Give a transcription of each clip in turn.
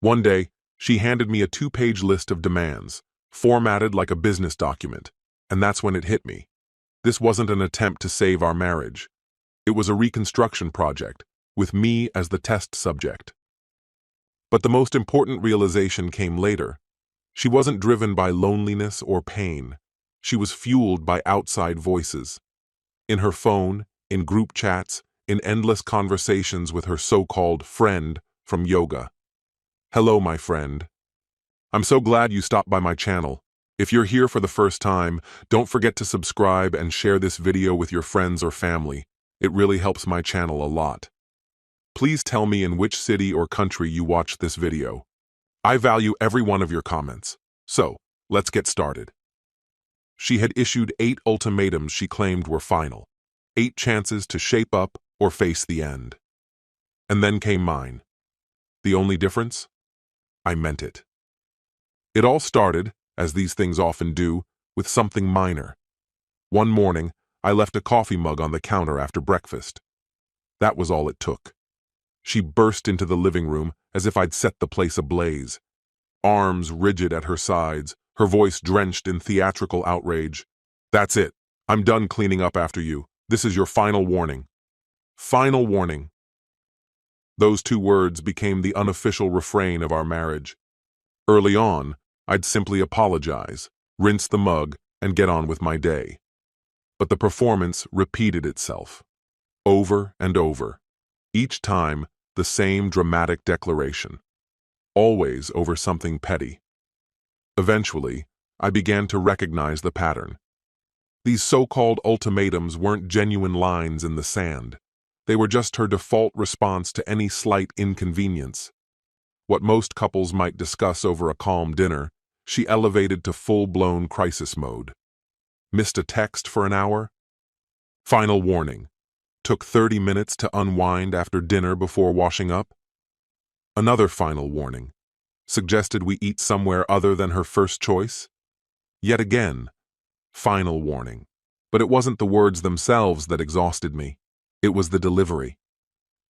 One day, she handed me a 2-page list of demands, formatted like a business document, and that's when it hit me. This wasn't an attempt to save our marriage. It was a reconstruction project, with me as the test subject. But the most important realization came later. She wasn't driven by loneliness or pain. She was fueled by outside voices. In her phone, in group chats, in endless conversations with her so-called friend from yoga. Hello, my friend. I'm so glad you stopped by my channel. If you're here for the first time, don't forget to subscribe and share this video with your friends or family. It really helps my channel a lot. Please tell me in which city or country you watched this video. I value every one of your comments. So, let's get started. She had issued 8 ultimatums she claimed were final. 8 chances to shape up or face the end. And then came mine. The only difference? I meant it. It all started, as these things often do, with something minor. One morning, I left a coffee mug on the counter after breakfast. That was all it took. She burst into the living room as if I'd set the place ablaze. Arms rigid at her sides, her voice drenched in theatrical outrage. That's it. I'm done cleaning up after you. This is your final warning. Final warning. Those 2 words became the unofficial refrain of our marriage. Early on, I'd simply apologize, rinse the mug, and get on with my day. But the performance repeated itself. Over and over. Each time, the same dramatic declaration. Always over something petty. Eventually, I began to recognize the pattern. These so-called ultimatums weren't genuine lines in the sand. They were just her default response to any slight inconvenience. What most couples might discuss over a calm dinner, she elevated to full-blown crisis mode. Missed a text for an hour? Final warning. Took 30 minutes to unwind after dinner before washing up? Another final warning. Suggested we eat somewhere other than her first choice? Yet again, final warning. But it wasn't the words themselves that exhausted me. It was the delivery.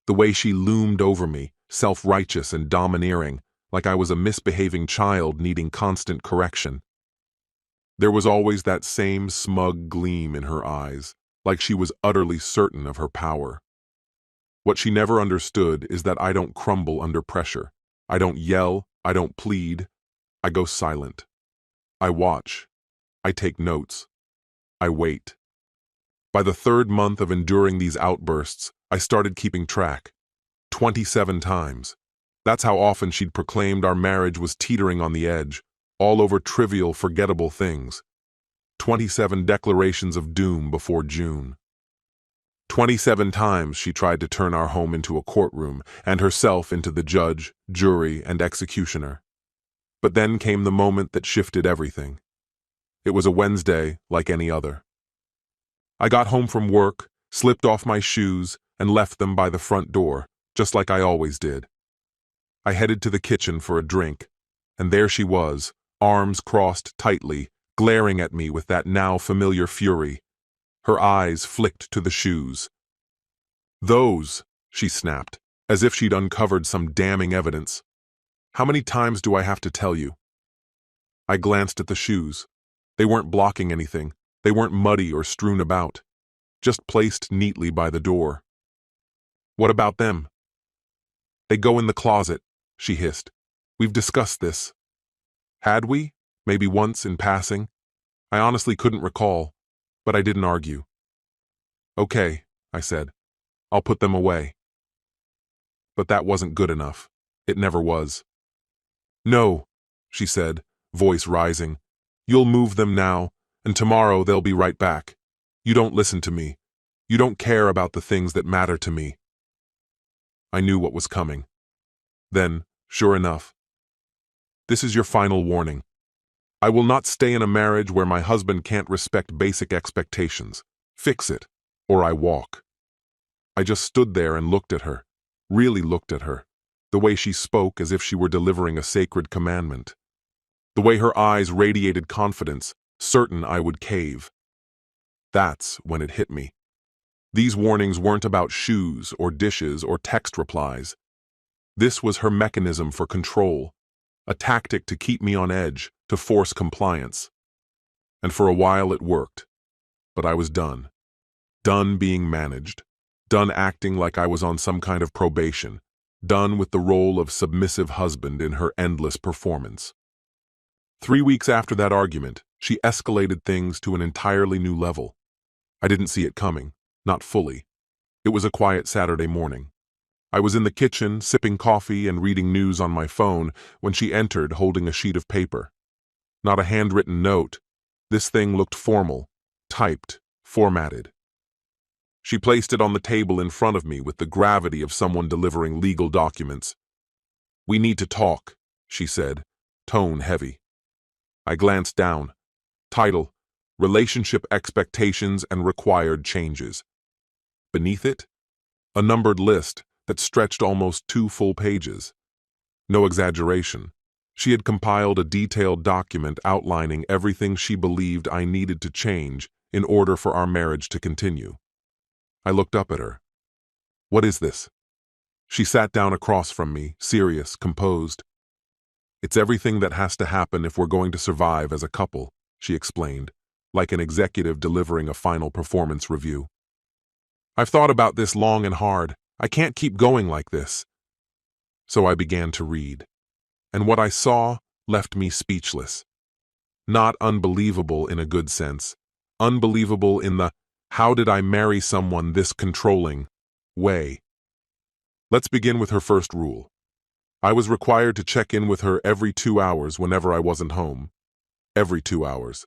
The way she loomed over me, self-righteous and domineering, like I was a misbehaving child needing constant correction. There was always that same smug gleam in her eyes, like she was utterly certain of her power. What she never understood is that I don't crumble under pressure. I don't yell, I don't plead. I go silent. I watch. I take notes. I wait. By the 3rd month of enduring these outbursts, I started keeping track. 27 times. That's how often she'd proclaimed our marriage was teetering on the edge, all over trivial, forgettable things. 27 declarations of doom before June. 27 times she tried to turn our home into a courtroom and herself into the judge, jury, and executioner. But then came the moment that shifted everything. It was a Wednesday like any other. I got home from work, slipped off my shoes, and left them by the front door, just like I always did. I headed to the kitchen for a drink, and there she was, arms crossed tightly, glaring at me with that now familiar fury. Her eyes flicked to the shoes. Those, she snapped, as if she'd uncovered some damning evidence. How many times do I have to tell you? I glanced at the shoes. They weren't blocking anything. They weren't muddy or strewn about. Just placed neatly by the door. What about them? They go in the closet, she hissed. We've discussed this. Had we? Maybe once in passing? I honestly couldn't recall, but I didn't argue. Okay, I said. I'll put them away. But that wasn't good enough. It never was. No, she said, voice rising. You'll move them now, and tomorrow they'll be right back. You don't listen to me. You don't care about the things that matter to me. I knew what was coming. Then, sure enough, this is your final warning. I will not stay in a marriage where my husband can't respect basic expectations. Fix it, or I walk. I just stood there and looked at her, really looked at her, the way she spoke as if she were delivering a sacred commandment. The way her eyes radiated confidence, certain I would cave. That's when it hit me. These warnings weren't about shoes or dishes or text replies. This was her mechanism for control, a tactic to keep me on edge, to force compliance. And for a while it worked. But I was done. Done being managed. Done acting like I was on some kind of probation. Done with the role of submissive husband in her endless performance. 3 weeks after that argument, she escalated things to an entirely new level. I didn't see it coming, not fully. It was a quiet Saturday morning. I was in the kitchen, sipping coffee and reading news on my phone when she entered holding a sheet of paper. Not a handwritten note. This thing looked formal, typed, formatted. She placed it on the table in front of me with the gravity of someone delivering legal documents. "We need to talk," she said, tone heavy. I glanced down. Title: Relationship Expectations and Required Changes. Beneath it, a numbered list that stretched almost 2 full pages. No exaggeration. She had compiled a detailed document outlining everything she believed I needed to change in order for our marriage to continue. I looked up at her. "What is this?" She sat down across from me, serious, composed. "It's everything that has to happen if we're going to survive as a couple," she explained, like an executive delivering a final performance review. "I've thought about this long and hard. I can't keep going like this." So I began to read. And what I saw left me speechless. Not unbelievable in a good sense. Unbelievable in the "how did I marry someone this controlling" way. Let's begin with her first rule. I was required to check in with her every 2 hours whenever I wasn't home. Every 2 hours.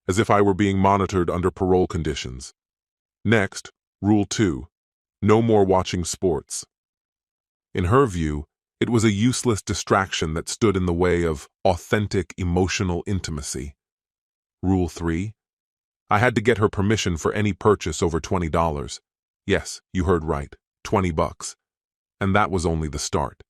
As if I were being monitored under parole conditions. Next, Rule 2. No more watching sports. In her view, it was a useless distraction that stood in the way of authentic emotional intimacy. Rule 3. I had to get her permission for any purchase over $20. Yes, you heard right, $20. And that was only the start.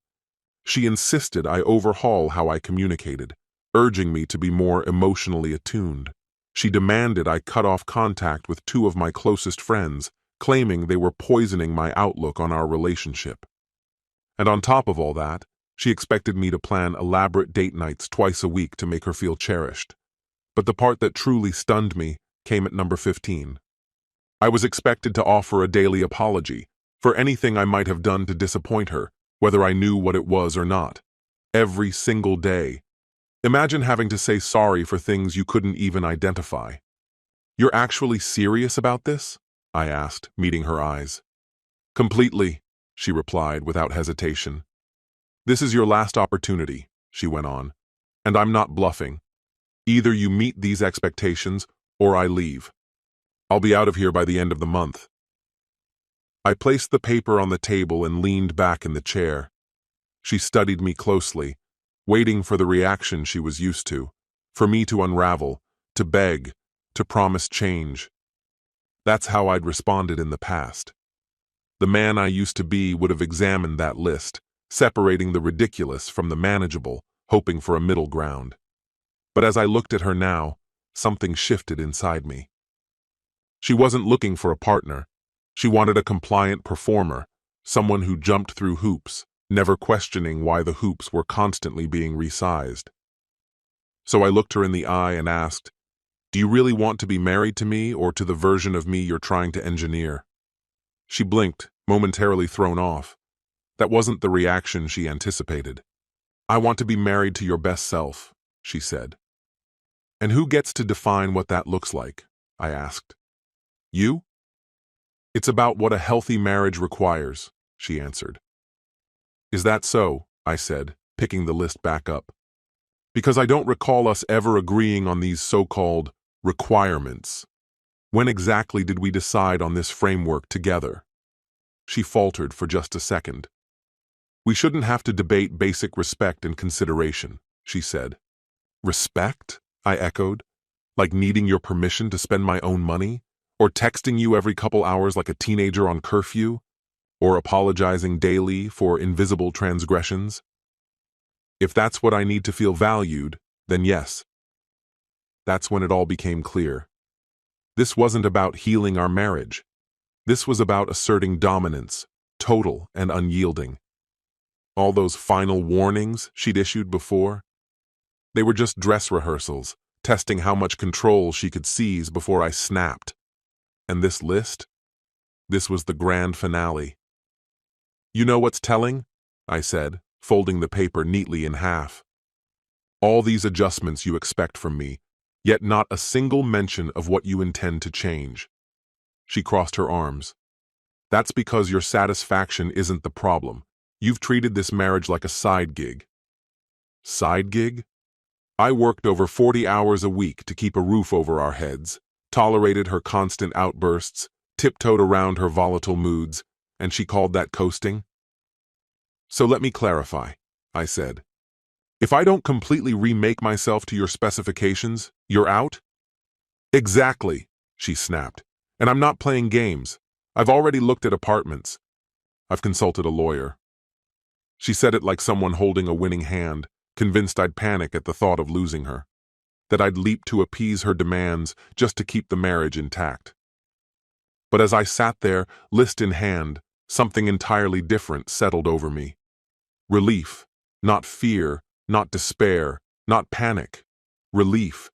She insisted I overhaul how I communicated, urging me to be more emotionally attuned. She demanded I cut off contact with 2 of my closest friends, claiming they were poisoning my outlook on our relationship. And on top of all that, she expected me to plan elaborate date nights twice a week to make her feel cherished. But the part that truly stunned me came at number 15. I was expected to offer a daily apology for anything I might have done to disappoint her, whether I knew what it was or not. Every single day. Imagine having to say sorry for things you couldn't even identify. "You're actually serious about this?" I asked, meeting her eyes. "Completely," she replied without hesitation. "This is your last opportunity," she went on, "and I'm not bluffing. Either you meet these expectations or I leave. I'll be out of here by the end of the month." I placed the paper on the table and leaned back in the chair. She studied me closely, waiting for the reaction she was used to, for me to unravel, to beg, to promise change. That's how I'd responded in the past. The man I used to be would have examined that list, separating the ridiculous from the manageable, hoping for a middle ground. But as I looked at her now, something shifted inside me. She wasn't looking for a partner. She wanted a compliant performer, someone who jumped through hoops, never questioning why the hoops were constantly being resized. So I looked her in the eye and asked, "Do you really want to be married to me or to the version of me you're trying to engineer?" She blinked, momentarily thrown off. That wasn't the reaction she anticipated. "I want to be married to your best self," she said. "And who gets to define what that looks like?" I asked. "You?" "It's about what a healthy marriage requires," she answered. "Is that so?" I said, picking the list back up. "Because I don't recall us ever agreeing on these so-called requirements. When exactly did we decide on this framework together?" She faltered for just a second. "We shouldn't have to debate basic respect and consideration," she said. "Respect?" I echoed. "Like needing your permission to spend my own money? Or texting you every couple hours like a teenager on curfew? Or apologizing daily for invisible transgressions? If that's what I need to feel valued, then yes." That's when it all became clear. This wasn't about healing our marriage. This was about asserting dominance, total and unyielding. All those final warnings she'd issued before, they were just dress rehearsals, testing how much control she could seize before I snapped. And this list? This was the grand finale. "You know what's telling?" I said, folding the paper neatly in half. "All these adjustments you expect from me, yet not a single mention of what you intend to change." She crossed her arms. "That's because your satisfaction isn't the problem. You've treated this marriage like a side gig." Side gig? I worked over 40 hours a week to keep a roof over our heads, tolerated her constant outbursts, tiptoed around her volatile moods, and she called that coasting? "So let me clarify," I said. "If I don't completely remake myself to your specifications, you're out?" "Exactly," she snapped. "And I'm not playing games. I've already looked at apartments. I've consulted a lawyer." She said it like someone holding a winning hand, convinced I'd panic at the thought of losing her, that I'd leap to appease her demands just to keep the marriage intact. But as I sat there, list in hand, something entirely different settled over me. Relief, not fear, not despair, not panic. Relief.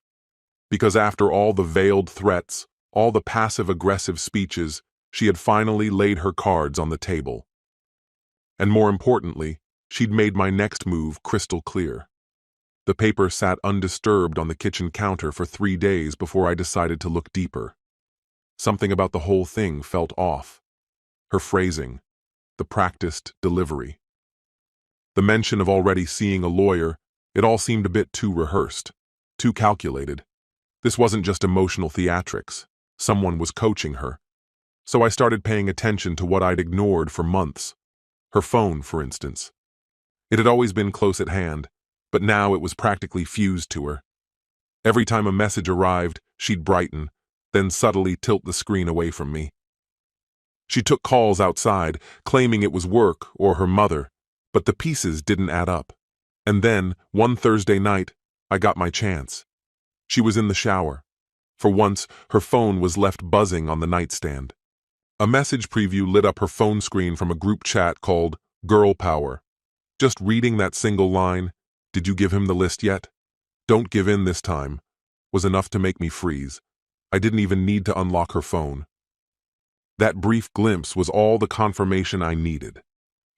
Because after all the veiled threats, all the passive-aggressive speeches, she had finally laid her cards on the table. And more importantly, she'd made my next move crystal clear. The paper sat undisturbed on the kitchen counter for 3 days before I decided to look deeper. Something about the whole thing felt off. Her phrasing, the practiced delivery. The mention of already seeing a lawyer, it all seemed a bit too rehearsed, too calculated. This wasn't just emotional theatrics. Someone was coaching her. So I started paying attention to what I'd ignored for months. Her phone, for instance. It had always been close at hand, but now it was practically fused to her. Every time a message arrived, she'd brighten, then subtly tilt the screen away from me. She took calls outside, claiming it was work or her mother, but the pieces didn't add up. And then, one Thursday night, I got my chance. She was in the shower. For once, her phone was left buzzing on the nightstand. A message preview lit up her phone screen from a group chat called Girl Power. Just reading that single line, "Did you give him the list yet? Don't give in this time," was enough to make me freeze. I didn't even need to unlock her phone. That brief glimpse was all the confirmation I needed.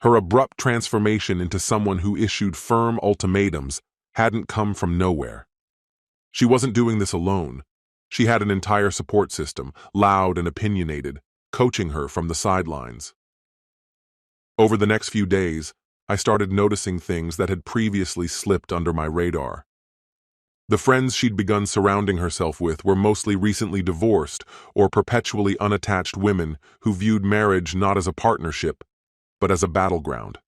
Her abrupt transformation into someone who issued firm ultimatums hadn't come from nowhere. She wasn't doing this alone. She had an entire support system, loud and opinionated, coaching her from the sidelines. Over the next few days, I started noticing things that had previously slipped under my radar. The friends she'd begun surrounding herself with were mostly recently divorced or perpetually unattached women who viewed marriage not as a partnership, but as a battleground.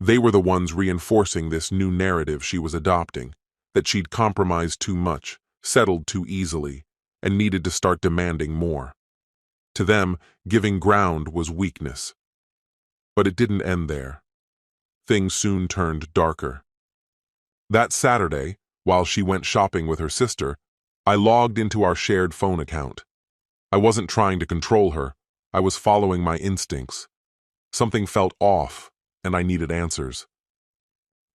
They were the ones reinforcing this new narrative she was adopting, that she'd compromised too much, settled too easily, and needed to start demanding more. To them, giving ground was weakness. But it didn't end there. Things soon turned darker. That Saturday, while she went shopping with her sister, I logged into our shared phone account. I wasn't trying to control her. I was following my instincts. Something felt off, and I needed answers.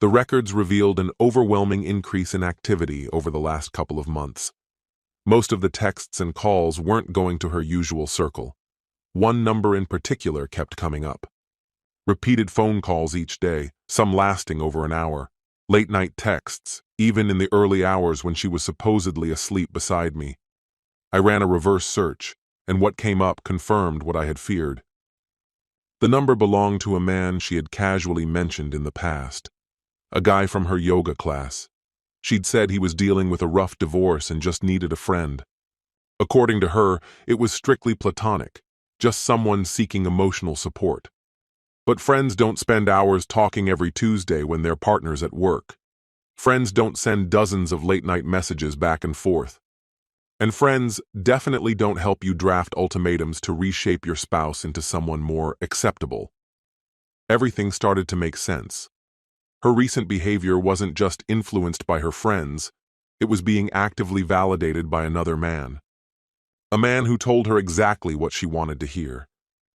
The records revealed an overwhelming increase in activity over the last couple of months. Most of the texts and calls weren't going to her usual circle. One number in particular kept coming up. Repeated phone calls each day, some lasting over an hour. Late-night texts, even in the early hours when she was supposedly asleep beside me. I ran a reverse search, and what came up confirmed what I had feared. The number belonged to a man she had casually mentioned in the past. A guy from her yoga class. She'd said he was dealing with a rough divorce and just needed a friend. According to her, it was strictly platonic, just someone seeking emotional support. But friends don't spend hours talking every Tuesday when their partner's at work. Friends don't send dozens of late-night messages back and forth. And friends definitely don't help you draft ultimatums to reshape your spouse into someone more acceptable. Everything started to make sense. Her recent behavior wasn't just influenced by her friends, it was being actively validated by another man. A man who told her exactly what she wanted to hear,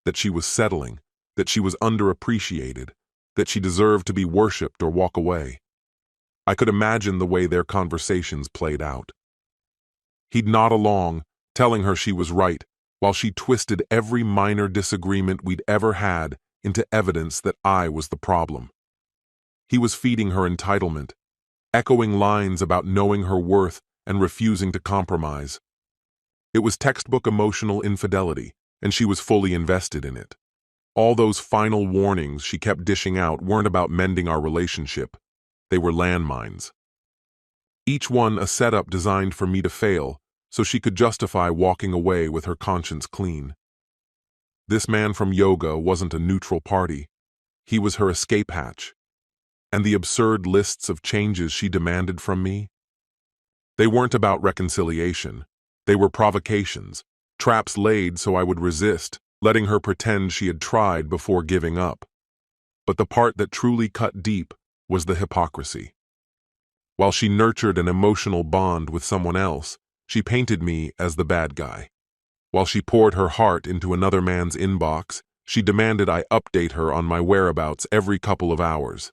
that she was settling, that she was underappreciated, that she deserved to be worshipped or walk away. I could imagine the way their conversations played out. He'd nod along, telling her she was right, while she twisted every minor disagreement we'd ever had into evidence that I was the problem. He was feeding her entitlement, echoing lines about knowing her worth and refusing to compromise. It was textbook emotional infidelity, and she was fully invested in it. All those final warnings she kept dishing out weren't about mending our relationship. They were landmines. Each one a setup designed for me to fail, so she could justify walking away with her conscience clean. This man from yoga wasn't a neutral party. He was her escape hatch. And the absurd lists of changes she demanded from me? They weren't about reconciliation. They were provocations, traps laid so I would resist, letting her pretend she had tried before giving up. But the part that truly cut deep was the hypocrisy. While she nurtured an emotional bond with someone else, she painted me as the bad guy. While she poured her heart into another man's inbox, she demanded I update her on my whereabouts every couple of hours.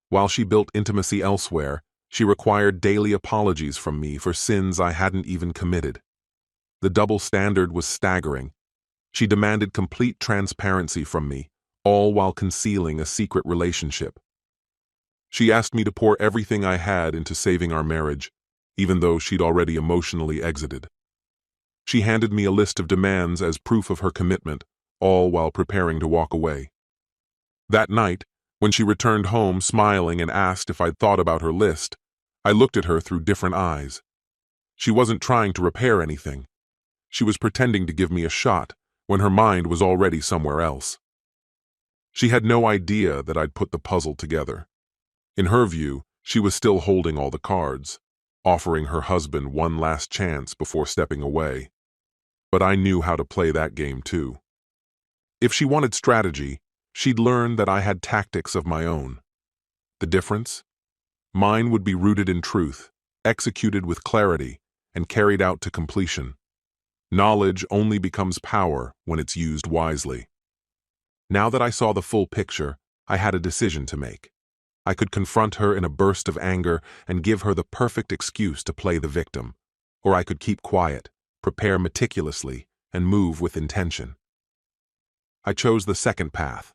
While she built intimacy elsewhere, she required daily apologies from me for sins I hadn't even committed. The double standard was staggering. She demanded complete transparency from me, all while concealing a secret relationship. She asked me to pour everything I had into saving our marriage, even though she'd already emotionally exited. She handed me a list of demands as proof of her commitment, all while preparing to walk away. That night, when she returned home smiling and asked if I'd thought about her list, I looked at her through different eyes. She wasn't trying to repair anything. She was pretending to give me a shot when her mind was already somewhere else. She had no idea that I'd put the puzzle together. In her view, she was still holding all the cards, offering her husband one last chance before stepping away. But I knew how to play that game too. If she wanted strategy, she'd learn that I had tactics of my own. The difference? Mine would be rooted in truth, executed with clarity, and carried out to completion. Knowledge only becomes power when it's used wisely. Now that I saw the full picture, I had a decision to make. I could confront her in a burst of anger and give her the perfect excuse to play the victim, or I could keep quiet, prepare meticulously, and move with intention. I chose the second path.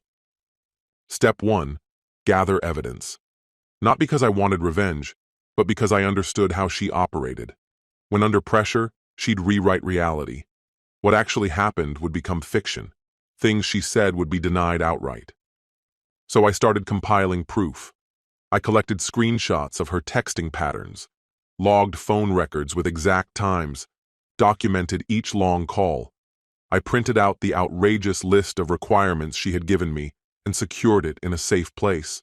Step 1. Gather evidence. Not because I wanted revenge, but because I understood how she operated. When under pressure, she'd rewrite reality. What actually happened would become fiction. Things she said would be denied outright. So I started compiling proof. I collected screenshots of her texting patterns, logged phone records with exact times, documented each long call. I printed out the outrageous list of requirements she had given me and secured it in a safe place.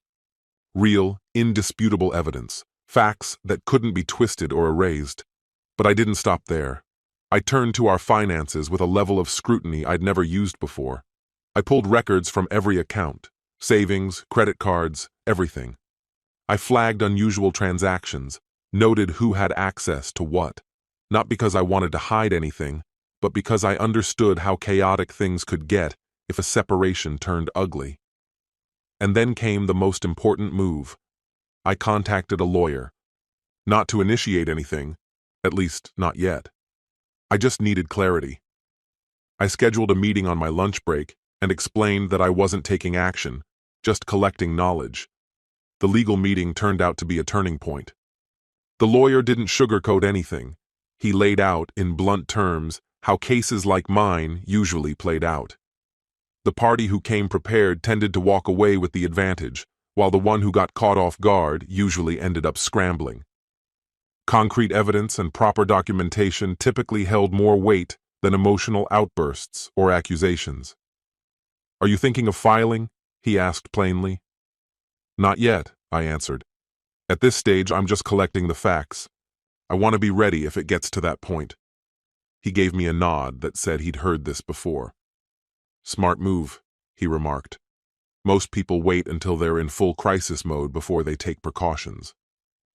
Real, indisputable evidence, facts that couldn't be twisted or erased. But I didn't stop there. I turned to our finances with a level of scrutiny I'd never used before. I pulled records from every account, savings, credit cards, everything. I flagged unusual transactions, noted who had access to what, not because I wanted to hide anything, but because I understood how chaotic things could get if a separation turned ugly. And then came the most important move. I contacted a lawyer. Not to initiate anything, at least not yet. I just needed clarity. I scheduled a meeting on my lunch break and explained that I wasn't taking action, just collecting knowledge. The legal meeting turned out to be a turning point. The lawyer didn't sugarcoat anything. He laid out, in blunt terms, how cases like mine usually played out. The party who came prepared tended to walk away with the advantage, while the one who got caught off guard usually ended up scrambling. Concrete evidence and proper documentation typically held more weight than emotional outbursts or accusations. "Are you thinking of filing?" he asked plainly. "Not yet," I answered. "At this stage, I'm just collecting the facts. I want to be ready if it gets to that point." He gave me a nod that said he'd heard this before. "Smart move," he remarked. "Most people wait until they're in full crisis mode before they take precautions.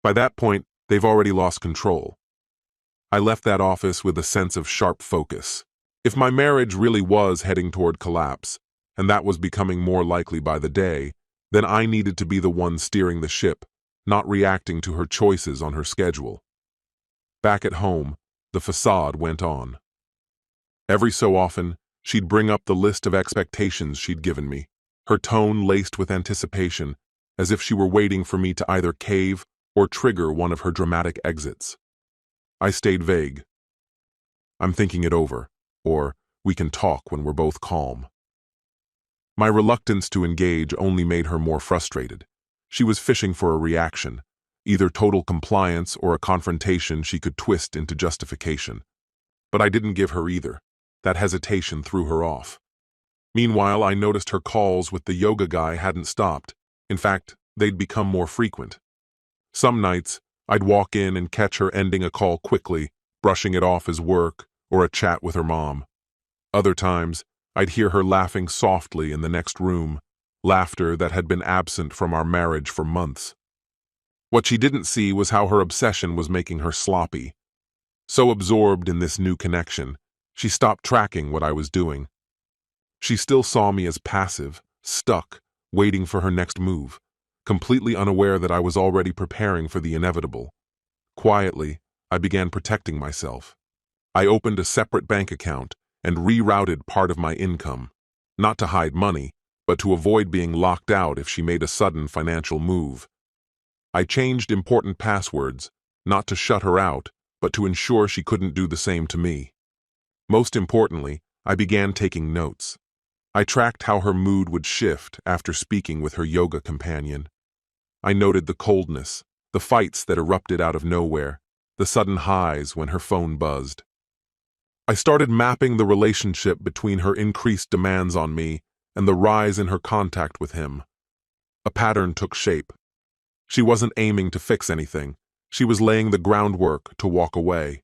By that point, they've already lost control." I left that office with a sense of sharp focus. If my marriage really was heading toward collapse, and that was becoming more likely by the day, then I needed to be the one steering the ship, not reacting to her choices on her schedule. Back at home, the facade went on. Every so often, she'd bring up the list of expectations she'd given me, her tone laced with anticipation, as if she were waiting for me to either cave or trigger one of her dramatic exits. I stayed vague. I'm thinking it over, or we can talk when we're both calm. My reluctance to engage only made her more frustrated. She was fishing for a reaction, either total compliance or a confrontation she could twist into justification. But I didn't give her either. That hesitation threw her off. Meanwhile, I noticed her calls with the yoga guy hadn't stopped. In fact, they'd become more frequent. Some nights, I'd walk in and catch her ending a call quickly, brushing it off as work or a chat with her mom. Other times, I'd hear her laughing softly in the next room, laughter that had been absent from our marriage for months. What she didn't see was how her obsession was making her sloppy. So absorbed in this new connection, she stopped tracking what I was doing. She still saw me as passive, stuck, waiting for her next move, completely unaware that I was already preparing for the inevitable. Quietly, I began protecting myself. I opened a separate bank account and rerouted part of my income, not to hide money, but to avoid being locked out if she made a sudden financial move. I changed important passwords, not to shut her out, but to ensure she couldn't do the same to me. Most importantly, I began taking notes. I tracked how her mood would shift after speaking with her yoga companion. I noted the coldness, the fights that erupted out of nowhere, the sudden highs when her phone buzzed. I started mapping the relationship between her increased demands on me and the rise in her contact with him. A pattern took shape. She wasn't aiming to fix anything. She was laying the groundwork to walk away.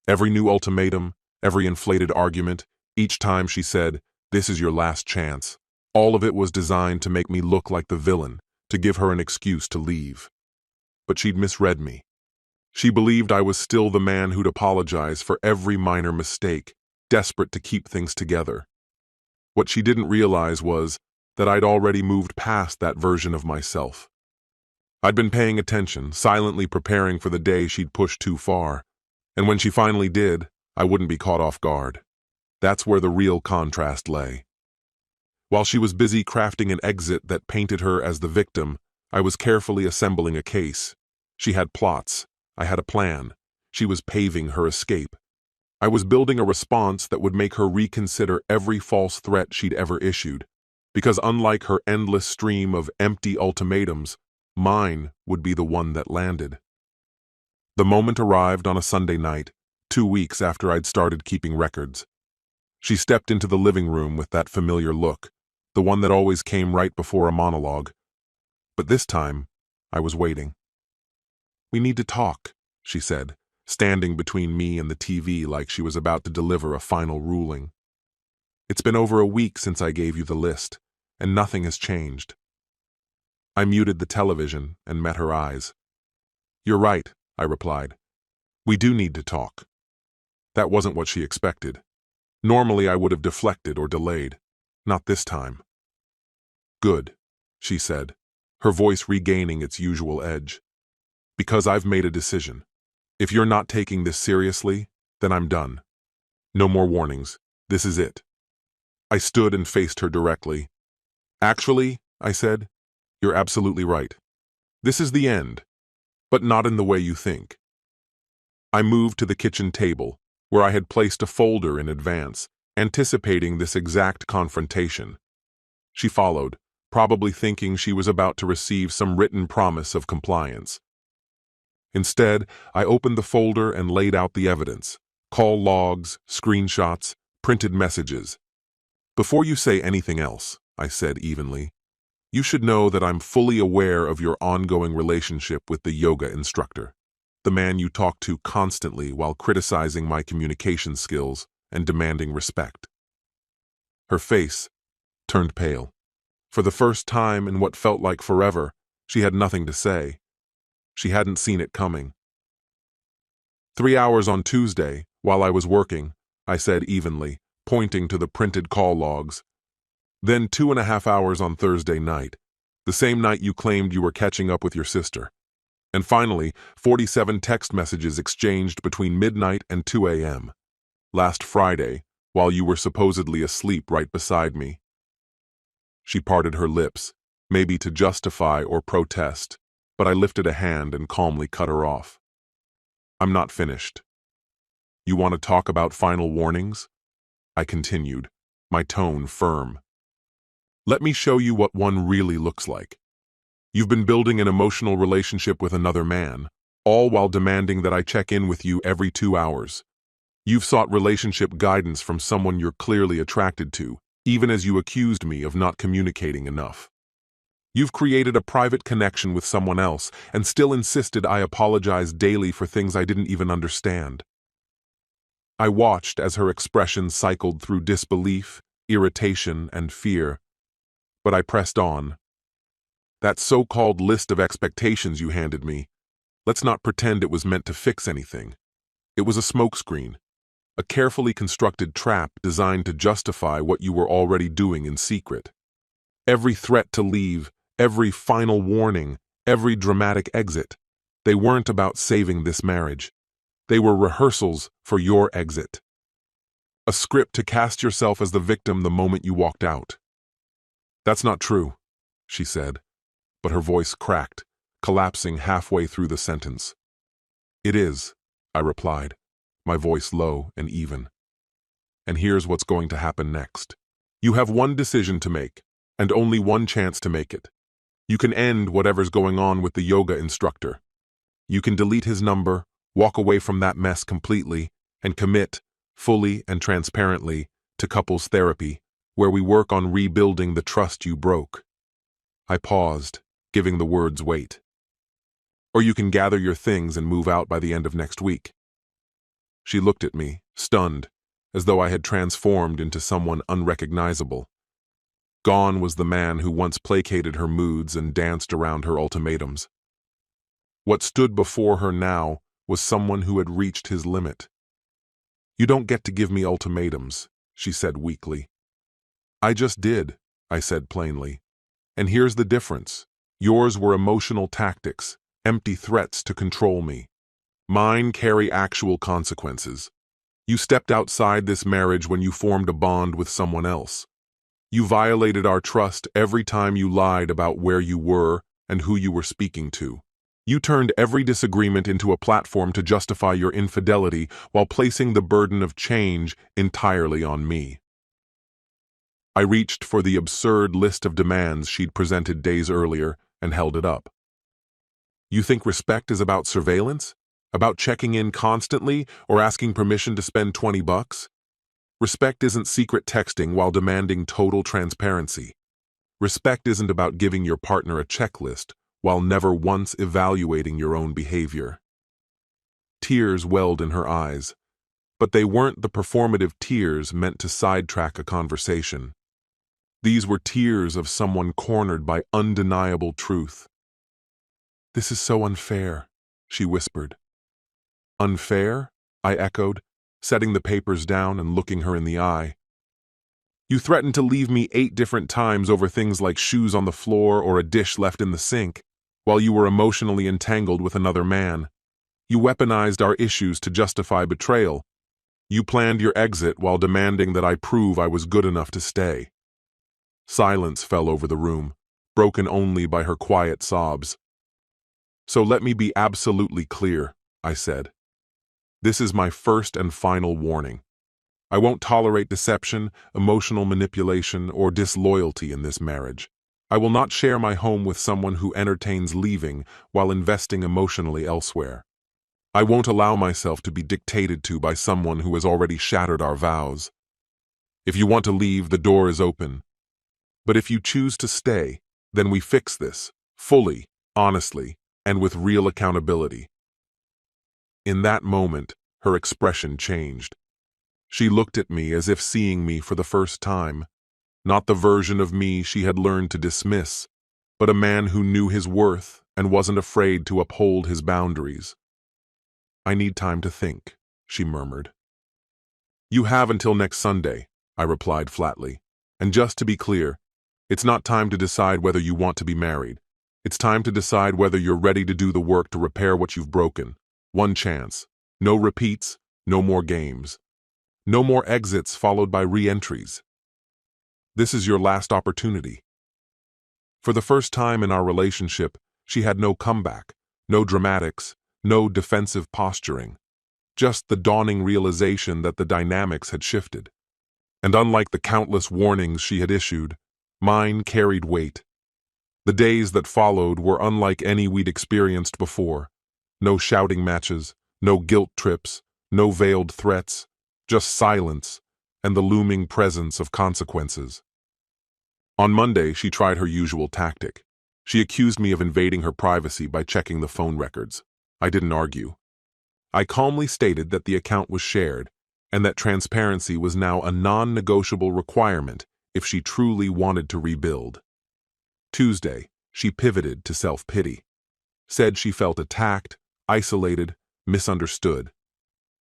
Every new ultimatum, every inflated argument, each time she said, "This is your last chance," all of it was designed to make me look like the villain, to give her an excuse to leave. But she'd misread me. She believed I was still the man who'd apologize for every minor mistake, desperate to keep things together. What she didn't realize was that I'd already moved past that version of myself. I'd been paying attention, silently preparing for the day she'd push too far, and when she finally did, I wouldn't be caught off guard. That's where the real contrast lay. While she was busy crafting an exit that painted her as the victim, I was carefully assembling a case. She had plots. I had a plan. She was paving her escape. I was building a response that would make her reconsider every false threat she'd ever issued, because unlike her endless stream of empty ultimatums, mine would be the one that landed. The moment arrived on a Sunday night, 2 weeks after I'd started keeping records. She stepped into the living room with that familiar look, the one that always came right before a monologue. But this time, I was waiting. "We need to talk," she said, standing between me and the TV like she was about to deliver a final ruling. "It's been over a week since I gave you the list, and nothing has changed." I muted the television and met her eyes. "You're right," I replied. "We do need to talk." That wasn't what she expected. Normally I would have deflected or delayed. Not this time. "Good," she said, her voice regaining its usual edge. "Because I've made a decision. If you're not taking this seriously, then I'm done. No more warnings. This is it." I stood and faced her directly. "Actually," I said, "you're absolutely right. This is the end, but not in the way you think." I moved to the kitchen table, where I had placed a folder in advance, anticipating this exact confrontation. She followed, probably thinking she was about to receive some written promise of compliance. Instead, I opened the folder and laid out the evidence: call logs, screenshots, printed messages. "Before you say anything else," I said evenly, "you should know that I'm fully aware of your ongoing relationship with the yoga instructor, the man you talk to constantly while criticizing my communication skills and demanding respect." Her face turned pale. For the first time in what felt like forever, she had nothing to say. She hadn't seen it coming. 3 hours on Tuesday, while I was working," I said evenly, pointing to the printed call logs. "Then 2.5 hours on Thursday night, The same night you claimed you were catching up with your sister. And finally, 47 text messages exchanged between midnight and 2 a.m. last Friday, while you were supposedly asleep right beside me. She parted her lips, maybe to justify or protest, but I lifted a hand and calmly cut her off. I'm not finished. You want to talk about final warnings? I continued, my tone firm. Let me show you what one really looks like. You've been building an emotional relationship with another man, all while demanding that I check in with you every 2 hours. You've sought relationship guidance from someone you're clearly attracted to, even as you accused me of not communicating enough. You've created a private connection with someone else and still insisted I apologize daily for things I didn't even understand. I watched as her expression cycled through disbelief, irritation, and fear, but I pressed on. That so-called list of expectations you handed me, let's not pretend it was meant to fix anything. It was a smokescreen, a carefully constructed trap designed to justify what you were already doing in secret. Every threat to leave, every final warning, every dramatic exit, they weren't about saving this marriage. They were rehearsals for your exit. A script to cast yourself as the victim the moment you walked out. That's not true, she said, but her voice cracked, collapsing halfway through the sentence. It is, I replied, my voice low and even. And here's what's going to happen next. You have one decision to make, and only one chance to make it. You can end whatever's going on with the yoga instructor. You can delete his number, walk away from that mess completely, and commit, fully and transparently, to couples therapy, where we work on rebuilding the trust you broke. I paused, giving the words weight. Or you can gather your things and move out by the end of next week. She looked at me, stunned, as though I had transformed into someone unrecognizable. Gone was the man who once placated her moods and danced around her ultimatums. What stood before her now was someone who had reached his limit. You don't get to give me ultimatums, she said weakly. I just did, I said plainly. And here's the difference. Yours were emotional tactics, empty threats to control me. Mine carry actual consequences. You stepped outside this marriage when you formed a bond with someone else. You violated our trust every time you lied about where you were and who you were speaking to. You turned every disagreement into a platform to justify your infidelity while placing the burden of change entirely on me. I reached for the absurd list of demands she'd presented days earlier and held it up. You think respect is about surveillance? About checking in constantly or asking permission to spend $20? Respect isn't secret texting while demanding total transparency. Respect isn't about giving your partner a checklist while never once evaluating your own behavior. Tears welled in her eyes, but they weren't the performative tears meant to sidetrack a conversation. These were tears of someone cornered by undeniable truth. This is so unfair, she whispered. Unfair? I echoed, setting the papers down and looking her in the eye. You threatened to leave me 8 different times over things like shoes on the floor or a dish left in the sink, while you were emotionally entangled with another man. You weaponized our issues to justify betrayal. You planned your exit while demanding that I prove I was good enough to stay. Silence fell over the room, broken only by her quiet sobs. So let me be absolutely clear, I said. This is my first and final warning. I won't tolerate deception, emotional manipulation, or disloyalty in this marriage. I will not share my home with someone who entertains leaving while investing emotionally elsewhere. I won't allow myself to be dictated to by someone who has already shattered our vows. If you want to leave, the door is open. But if you choose to stay, then we fix this, fully, honestly, and with real accountability. In that moment, her expression changed. She looked at me as if seeing me for the first time, not the version of me she had learned to dismiss, but a man who knew his worth and wasn't afraid to uphold his boundaries. I need time to think, she murmured. You have until next Sunday, I replied flatly. And just to be clear, It's not time to decide whether you want to be married. It's time to decide whether you're ready to do the work to repair what you've broken. One chance. No repeats, no more games. No more exits followed by re-entries. This is your last opportunity. For the first time in our relationship, she had no comeback, no dramatics, no defensive posturing. Just the dawning realization that the dynamics had shifted. And unlike the countless warnings she had issued, mine carried weight. The days that followed were unlike any we'd experienced before. No shouting matches, no guilt trips, no veiled threats, just silence and the looming presence of consequences. On Monday, she tried her usual tactic. She accused me of invading her privacy by checking the phone records. I didn't argue. I calmly stated that the account was shared and that transparency was now a non-negotiable requirement if she truly wanted to rebuild. Tuesday, she pivoted to self-pity. Said she felt attacked, isolated, misunderstood.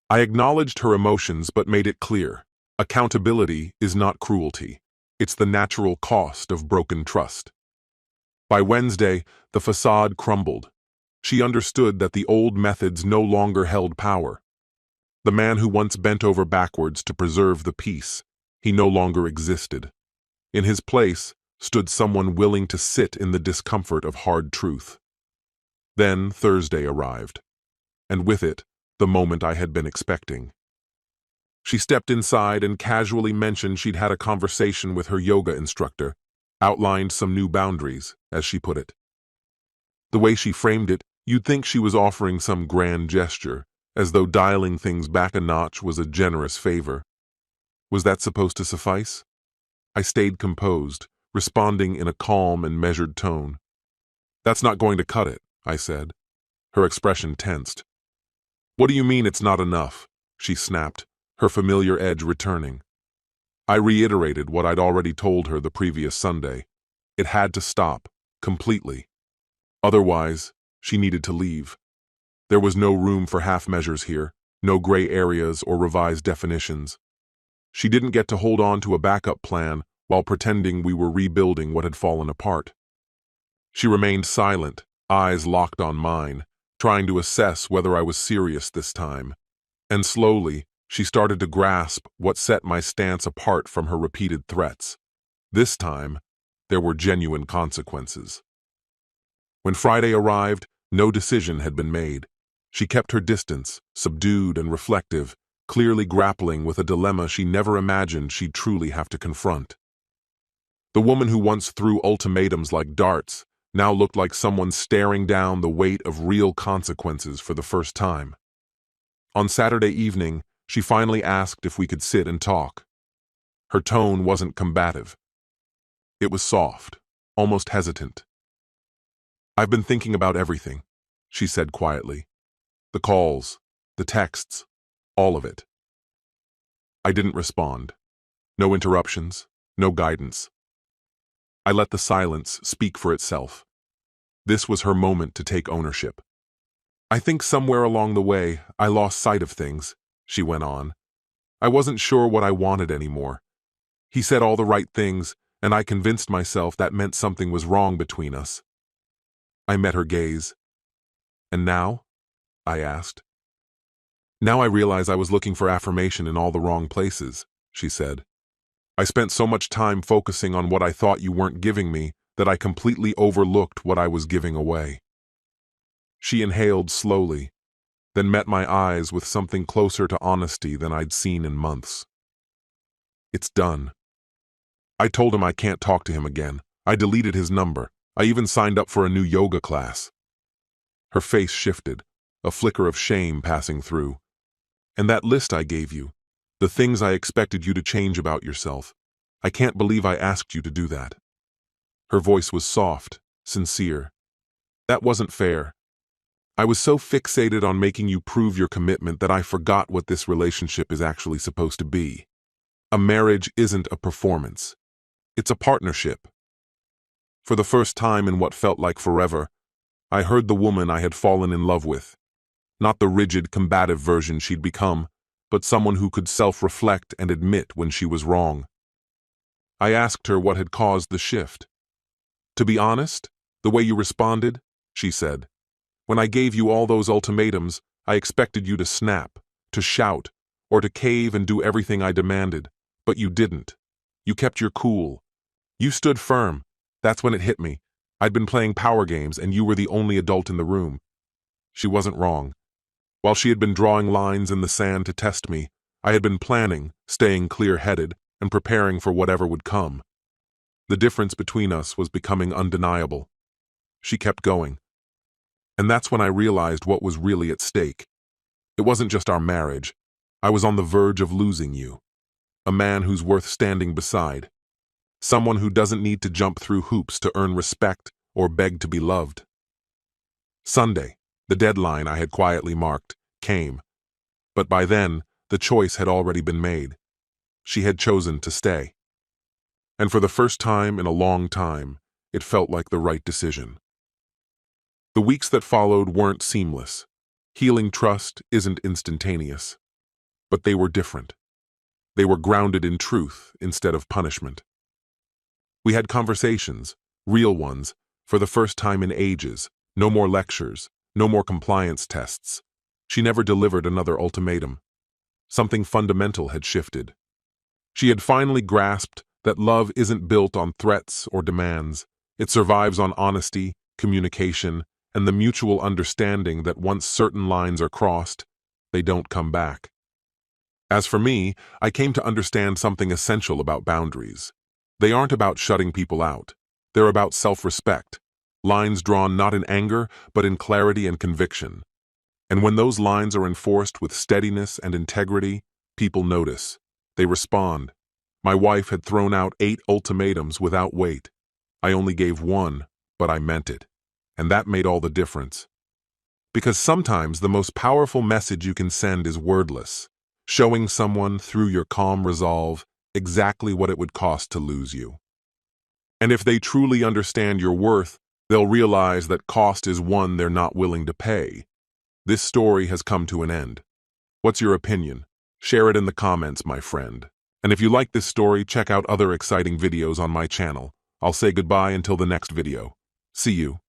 I acknowledged her emotions but made it clear. Accountability is not cruelty. It's the natural cost of broken trust. By Wednesday, the facade crumbled. She understood that the old methods no longer held power. The man who once bent over backwards to preserve the peace, he no longer existed. In his place stood someone willing to sit in the discomfort of hard truth. Then Thursday arrived, and with it, the moment I had been expecting. She stepped inside and casually mentioned she'd had a conversation with her yoga instructor, outlined some new boundaries, as she put it. The way she framed it, you'd think she was offering some grand gesture, as though dialing things back a notch was a generous favor. Was that supposed to suffice? I stayed composed, responding in a calm and measured tone. That's not going to cut it, I said. Her expression tensed. What do you mean it's not enough? She snapped, her familiar edge returning. I reiterated what I'd already told her the previous Sunday. It had to stop, completely. Otherwise, she needed to leave. There was no room for half measures here, no gray areas or revised definitions. She didn't get to hold on to a backup plan while pretending we were rebuilding what had fallen apart. She remained silent, eyes locked on mine, trying to assess whether I was serious this time. And slowly, she started to grasp what set my stance apart from her repeated threats. This time, there were genuine consequences. When Friday arrived, no decision had been made. She kept her distance, subdued and reflective, clearly grappling with a dilemma she never imagined she'd truly have to confront. The woman who once threw ultimatums like darts now looked like someone staring down the weight of real consequences for the first time. On Saturday evening, she finally asked if we could sit and talk. Her tone wasn't combative. It was soft, almost hesitant. I've been thinking about everything, she said quietly. The calls, the texts, all of it. I didn't respond. No interruptions, no guidance. I let the silence speak for itself. This was her moment to take ownership. I think somewhere along the way, I lost sight of things, she went on. I wasn't sure what I wanted anymore. He said all the right things, and I convinced myself that meant something was wrong between us. I met her gaze. And now? I asked. Now I realize I was looking for affirmation in all the wrong places, she said. I spent so much time focusing on what I thought you weren't giving me that I completely overlooked what I was giving away. She inhaled slowly, then met my eyes with something closer to honesty than I'd seen in months. It's done. I told him I can't talk to him again. I deleted his number. I even signed up for a new yoga class. Her face shifted, a flicker of shame passing through. And that list I gave you, the things I expected you to change about yourself, I can't believe I asked you to do that. Her voice was soft, sincere. That wasn't fair. I was so fixated on making you prove your commitment that I forgot what this relationship is actually supposed to be. A marriage isn't a performance. It's a partnership. For the first time in what felt like forever, I heard the woman I had fallen in love with. Not the rigid, combative version she'd become, but someone who could self-reflect and admit when she was wrong. I asked her what had caused the shift. "To be honest, the way you responded," she said. "When I gave you all those ultimatums, I expected you to snap, to shout, or to cave and do everything I demanded. But you didn't. You kept your cool. You stood firm. That's when it hit me. I'd been playing power games and you were the only adult in the room." She wasn't wrong. While she had been drawing lines in the sand to test me, I had been planning, staying clear-headed, and preparing for whatever would come. The difference between us was becoming undeniable. She kept going. And that's when I realized what was really at stake. It wasn't just our marriage. I was on the verge of losing you. A man who's worth standing beside. Someone who doesn't need to jump through hoops to earn respect or beg to be loved. Sunday, the deadline I had quietly marked, came. But by then, the choice had already been made. She had chosen to stay. And for the first time in a long time, it felt like the right decision. The weeks that followed weren't seamless. Healing trust isn't instantaneous. But they were different. They were grounded in truth instead of punishment. We had conversations, real ones, for the first time in ages. No more lectures, no more compliance tests. She never delivered another ultimatum. Something fundamental had shifted. She had finally grasped that love isn't built on threats or demands. It survives on honesty, communication, and the mutual understanding that once certain lines are crossed, they don't come back. As for me, I came to understand something essential about boundaries. They aren't about shutting people out. They're about self-respect. Lines drawn not in anger, but in clarity and conviction. And when those lines are enforced with steadiness and integrity, people notice. They respond. My wife had thrown out 8 ultimatums without weight. I only gave 1, but I meant it. And that made all the difference. Because sometimes the most powerful message you can send is wordless, showing someone through your calm resolve exactly what it would cost to lose you. And if they truly understand your worth, they'll realize that cost is one they're not willing to pay. This story has come to an end. What's your opinion? Share it in the comments, my friend. And if you like this story, check out other exciting videos on my channel. I'll say goodbye until the next video. See you.